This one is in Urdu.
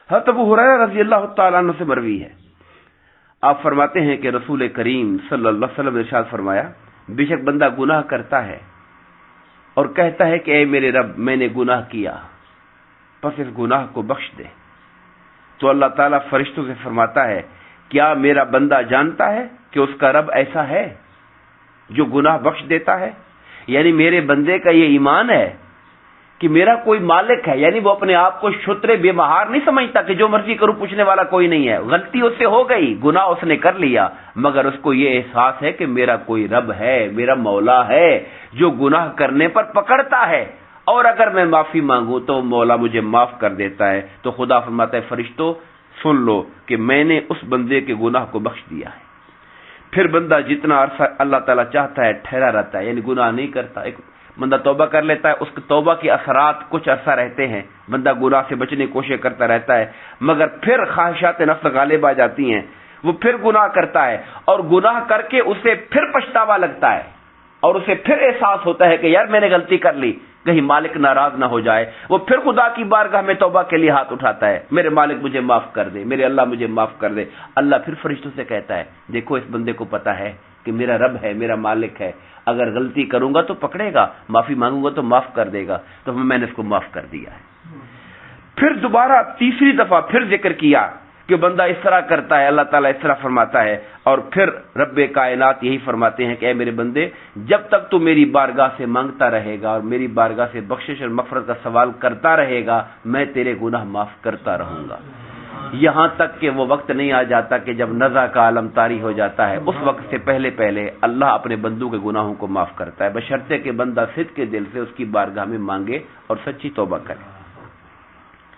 حضرت ابو ہریرہ رضی اللہ تعالیٰ عنہ سے مروی ہے، آپ فرماتے ہیں کہ رسول کریم صلی اللہ علیہ وسلم نے ارشاد فرمایا، بے شک بندہ گناہ کرتا ہے اور کہتا ہے کہ اے میرے رب میں نے گناہ کیا، پس اس گناہ کو بخش دے، تو اللہ تعالیٰ فرشتوں سے فرماتا ہے کیا میرا بندہ جانتا ہے کہ اس کا رب ایسا ہے جو گناہ بخش دیتا ہے؟ یعنی میرے بندے کا یہ ایمان ہے کہ میرا کوئی مالک ہے، یعنی وہ اپنے آپ کو شتر بے مہار نہیں سمجھتا کہ جو مرضی کروں پوچھنے والا کوئی نہیں ہے، غلطی اس سے ہو گئی، گناہ اس نے کر لیا، مگر اس کو یہ احساس ہے کہ میرا کوئی رب ہے، میرا مولا ہے جو گناہ کرنے پر پکڑتا ہے، اور اگر میں معافی مانگوں تو مولا مجھے معاف کر دیتا ہے۔ تو خدا فرماتا ہے فرشتوں سن لو کہ میں نے اس بندے کے گناہ کو بخش دیا ہے۔ پھر بندہ جتنا عرصہ اللہ تعالیٰ چاہتا ہے ٹھہرا رہتا ہے، یعنی گناہ نہیں کرتا۔ ایک بندہ توبہ کر لیتا ہے، اس کی توبہ کے اثرات کچھ عرصہ رہتے ہیں، بندہ گناہ سے بچنے کی کوشش کرتا رہتا ہے، مگر پھر خواہشات نفس غالب آ جاتی ہیں، وہ پھر گناہ کرتا ہے، اور گناہ کر کے اسے پھر پچھتاوا لگتا ہے، اور اسے پھر احساس ہوتا ہے کہ یار میں نے غلطی کر لی، کہیں مالک ناراض نہ ہو جائے، وہ پھر خدا کی بارگاہ میں توبہ کے لیے ہاتھ اٹھاتا ہے، میرے مالک مجھے معاف کر دے، میرے اللہ مجھے معاف کر دے۔ اللہ پھر فرشتوں سے کہتا ہے دیکھو اس بندے کو پتا ہے کہ میرا رب ہے، میرا مالک ہے، اگر غلطی کروں گا تو پکڑے گا، معافی مانگوں گا تو معاف کر دے گا، تو میں نے اس کو معاف کر دیا ہے۔ پھر دوبارہ تیسری دفعہ پھر ذکر کیا کہ بندہ اس طرح کرتا ہے، اللہ تعالیٰ اس طرح فرماتا ہے، اور پھر رب کائنات یہی فرماتے ہیں کہ اے میرے بندے جب تک تو میری بارگاہ سے مانگتا رہے گا اور میری بارگاہ سے بخشش اور مغفرت کا سوال کرتا رہے گا، میں تیرے گناہ معاف کرتا رہوں گا، یہاں تک کہ وہ وقت نہیں آ جاتا کہ جب نزع کا عالم طاری ہو جاتا ہے، اس وقت سے پہلے پہلے اللہ اپنے بندوں کے گناہوں کو معاف کرتا ہے، بشرطے کہ بندہ صدق کے دل سے اس کی بارگاہ میں مانگے اور سچی توبہ کرے۔